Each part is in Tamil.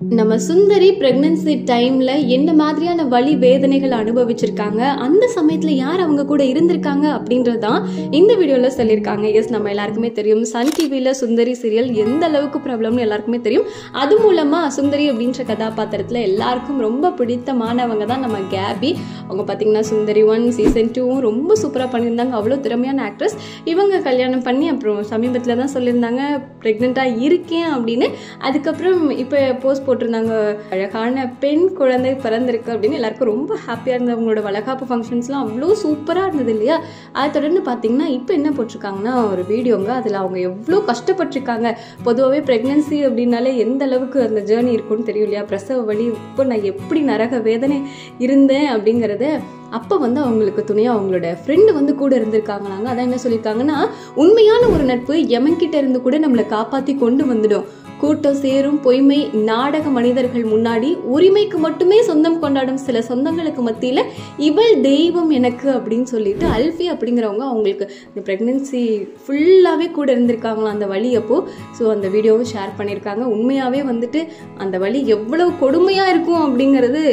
நம்ம சுந்தரி பிரெக்னன்சி டைம்ல என்ன மாதிரியான வலி வேதனைகள் அனுபவிச்சிருக்காங்க, அந்த சமயத்துல யார் அவங்க கூட இருந்திருக்காங்க அப்படின்றதான் இந்த வீடியோல சொல்லியிருக்காங்க. எஸ், நம்ம எல்லாருக்குமே தெரியும் சன் டிவில சுந்தரி சீரியல் எந்த அளவுக்கு ப்ராப்ளம்னு எல்லாருக்குமே தெரியும். அது மூலமா சுந்தரி அப்படின்ற கதாபாத்திரத்துல எல்லாருக்கும் ரொம்ப பிடித்தமானவங்க தான் நம்ம கேபி. அவங்க பார்த்தீங்கன்னா சுந்தரி 1 சீசன் 2 ரொம்ப சூப்பராக பண்ணியிருந்தாங்க. அவ்வளோ திறமையான ஆக்ட்ரஸ். இவங்க கல்யாணம் பண்ணி அப்புறம் சமீபத்தில் தான் சொல்லியிருந்தாங்க ப்ரெக்னெண்ட்டாக இருக்கேன் அப்படின்னு. அதுக்கப்புறம் இப்போ போஸ்ட் போட்டிருந்தாங்க, அழகான பெண் குழந்தை பிறந்திருக்கு அப்படின்னு. எல்லாருக்கும் ரொம்ப ஹாப்பியாக இருந்தது. அவங்களோட வளகாப்பு ஃபங்க்ஷன்ஸ்லாம் அவ்வளோ சூப்பராக இருந்தது இல்லையா? அதை தொடர்ந்து பார்த்தீங்கன்னா இப்போ என்ன போட்டிருக்காங்கன்னா ஒரு வீடியோங்க. அதில் அவங்க எவ்வளோ கஷ்டப்பட்டிருக்காங்க. பொதுவாகவே ப்ரெக்னன்சி அப்படின்னாலே எந்த அளவுக்கு அந்த ஜேர்னி இருக்குன்னு தெரியும் இல்லையா? பிரசவ வலி, இப்போ நான் எப்படி நரக வேதனை இருந்தேன் அப்படிங்கிறத அப்போ அவங்களுக்கு துணையாக அவங்களோட ஃப்ரெண்டு கூட இருந்திருக்காங்களாங்க. அதான் என்ன சொல்லியிருக்காங்கன்னா, உண்மையான ஒரு நட்பு எமன்கிட்ட இருந்து கூட நம்மளை காப்பாற்றி கொண்டு வந்துடும். கூட்டம் சேரும் பொய்மை நாடக மனிதர்கள் முன்னாடி உரிமைக்கு மட்டுமே சொந்தம் கொண்டாடும் சில சொந்தங்களுக்கு மத்தியில் இவள் தெய்வம் எனக்கு அப்படின்னு சொல்லிட்டு அல்ஃபி அப்படிங்கிறவங்க அவங்களுக்கு இந்த ப்ரெக்னன்சி ஃபுல்லாகவே கூட இருந்திருக்காங்களாம் அந்த வலி அப்போ. ஸோ அந்த வீடியோவை ஷேர் பண்ணியிருக்காங்க. உண்மையாகவே அந்த வலி எவ்வளவு கொடுமையாக இருக்கும் அப்படிங்கிறது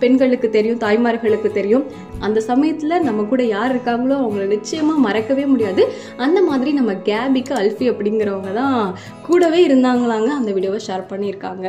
பெண்களுக்கு தெரியும், தாய்மார்களுக்கு தெரியும். அந்த சமயத்தில் நம்ம கூட யார் இருக்காங்களோ அவங்கள நிச்சயமாக மறக்கவே முடியாது. அந்த மாதிரி நம்ம கேபிக்கு அல்ஃபி அப்படிங்கிறவங்க தான் கூடவே இருந்தாங்களாங்க. அந்த வீடியோவை ஷேர் பண்ணியிருக்காங்க.